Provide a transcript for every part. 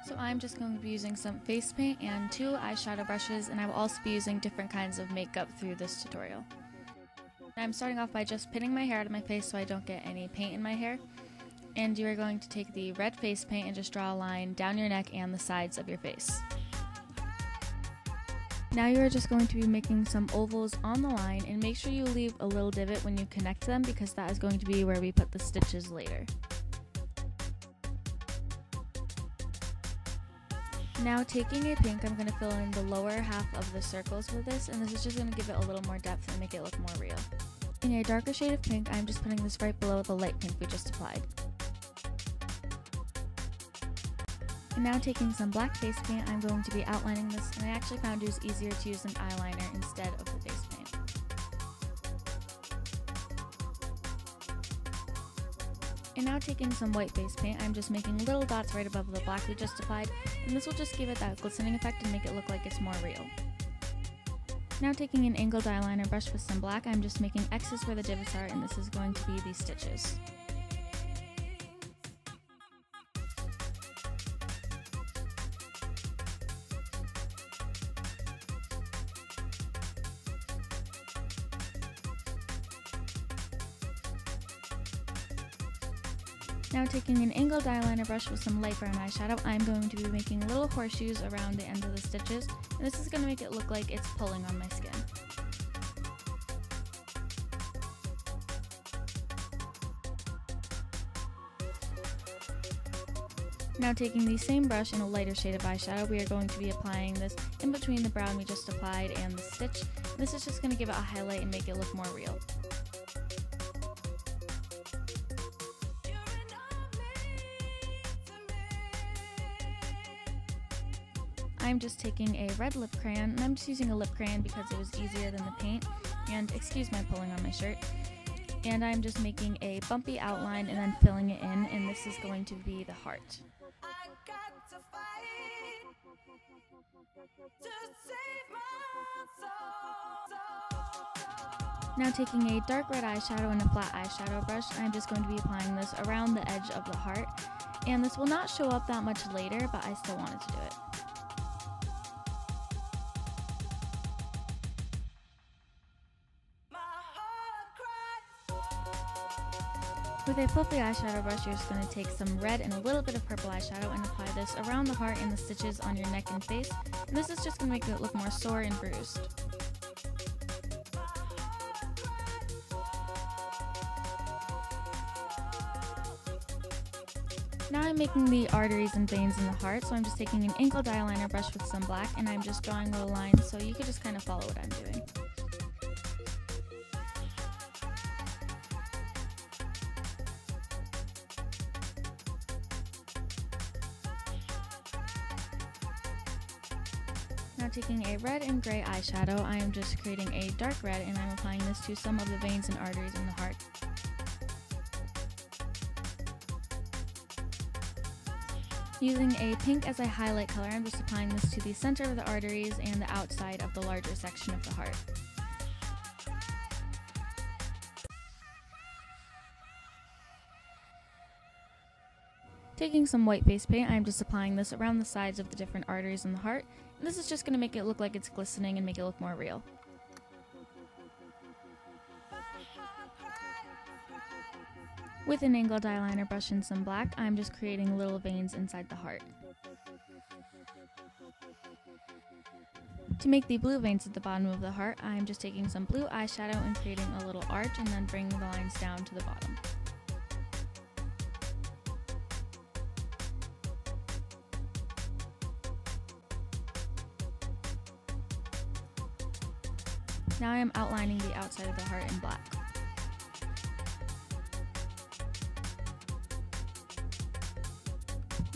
So I'm just going to be using some face paint and 2 eyeshadow brushes, and I will also be using different kinds of makeup through this tutorial. I'm starting off by just pinning my hair out of my face so I don't get any paint in my hair. And you are going to take the red face paint and just draw a line down your neck and the sides of your face. Now you are just going to be making some ovals on the line, and make sure you leave a little divot when you connect them because that is going to be where we put the stitches later. Now taking a pink, I'm going to fill in the lower half of the circles with this, and this is just going to give it a little more depth and make it look more real. In a darker shade of pink, I'm just putting this right below the light pink we just applied. And now taking some black face paint, I'm going to be outlining this, and I actually found it was easier to use an eyeliner instead of the face paint. And now taking some white face paint, I'm just making little dots right above the black we just applied, and this will just give it that glistening effect and make it look like it's more real. Now taking an angled eyeliner brush with some black, I'm just making X's where the divots are, and this is going to be the stitches. Now taking an angled eyeliner brush with some light brown eyeshadow, I'm going to be making little horseshoes around the end of the stitches, and this is going to make it look like it's pulling on my skin. Now taking the same brush in a lighter shade of eyeshadow, we are going to be applying this in between the brown we just applied and the stitch. This is just going to give it a highlight and make it look more real. I'm just taking a red lip crayon, and I'm just using a lip crayon because it was easier than the paint, and excuse my pulling on my shirt. And I'm just making a bumpy outline and then filling it in, and this is going to be the heart. Now taking a dark red eyeshadow and a flat eyeshadow brush, I'm just going to be applying this around the edge of the heart, and this will not show up that much later, but I still wanted to do it. With a fluffy eyeshadow brush, you're just going to take some red and a little bit of purple eyeshadow and apply this around the heart and the stitches on your neck and face. And this is just going to make it look more sore and bruised. Now I'm making the arteries and veins in the heart, so I'm just taking an angled eyeliner brush with some black, and I'm just drawing little lines, so you could just kind of follow what I'm doing. Now taking a red and gray eyeshadow, I am just creating a dark red, and I'm applying this to some of the veins and arteries in the heart. Using a pink as a highlight color, I'm just applying this to the center of the arteries and the outside of the larger section of the heart. Taking some white face paint, I'm just applying this around the sides of the different arteries in the heart, and this is just going to make it look like it's glistening and make it look more real. With an angled eyeliner brush and some black, I'm just creating little veins inside the heart. To make the blue veins at the bottom of the heart, I'm just taking some blue eyeshadow and creating a little arch and then bringing the lines down to the bottom. Now I am outlining the outside of the heart in black.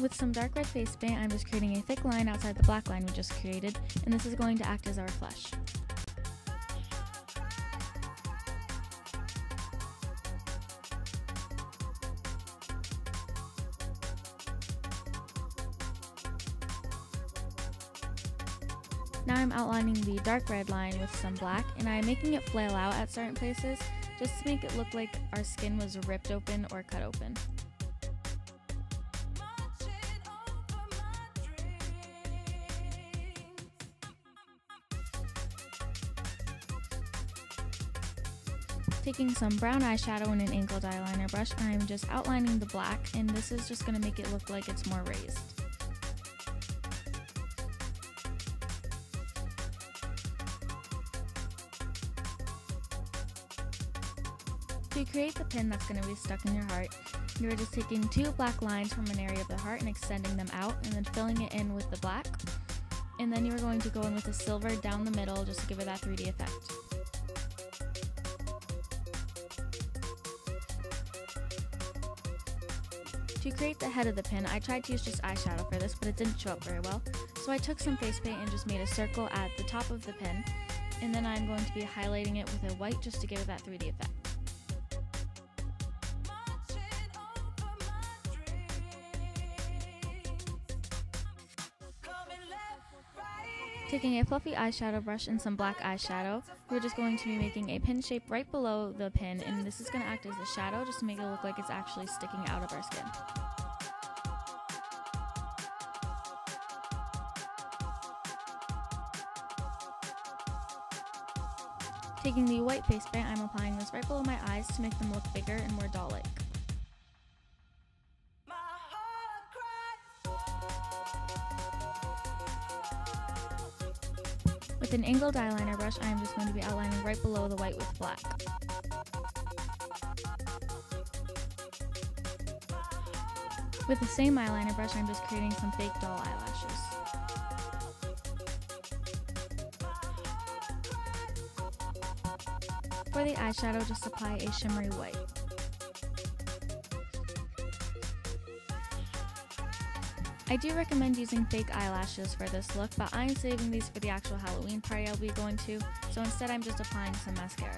With some dark red face paint, I'm just creating a thick line outside the black line we just created, and this is going to act as our flesh. Now I'm outlining the dark red line with some black, and I'm making it flail out at certain places, just to make it look like our skin was ripped open or cut open. Taking some brown eyeshadow and an angled eyeliner brush, I'm just outlining the black, and this is just going to make it look like it's more raised. To create the pin that's going to be stuck in your heart, you're just taking 2 black lines from an area of the heart and extending them out, and then filling it in with the black. And then you're going to go in with the silver down the middle just to give it that 3D effect. To create the head of the pin, I tried to use just eyeshadow for this, but it didn't show up very well. So I took some face paint and just made a circle at the top of the pin, and then I'm going to be highlighting it with a white just to give it that 3D effect. Taking a fluffy eyeshadow brush and some black eyeshadow, we're just going to be making a pin shape right below the pin, and this is going to act as a shadow just to make it look like it's actually sticking out of our skin. Taking the white face paint, I'm applying this right below my eyes to make them look bigger and more doll-like. With an angled eyeliner brush, I am just going to be outlining right below the white with black. With the same eyeliner brush, I'm just creating some fake doll eyelashes. For the eyeshadow, just apply a shimmery white. I do recommend using fake eyelashes for this look, but I'm saving these for the actual Halloween party I'll be going to, so instead I'm just applying some mascara.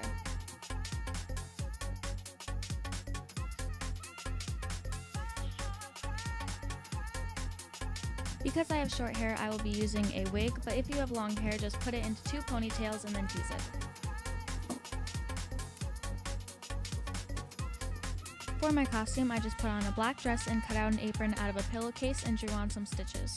Because I have short hair, I will be using a wig, but if you have long hair, just put it into 2 ponytails and then tease it. For my costume, I just put on a black dress and cut out an apron out of a pillowcase and drew on some stitches.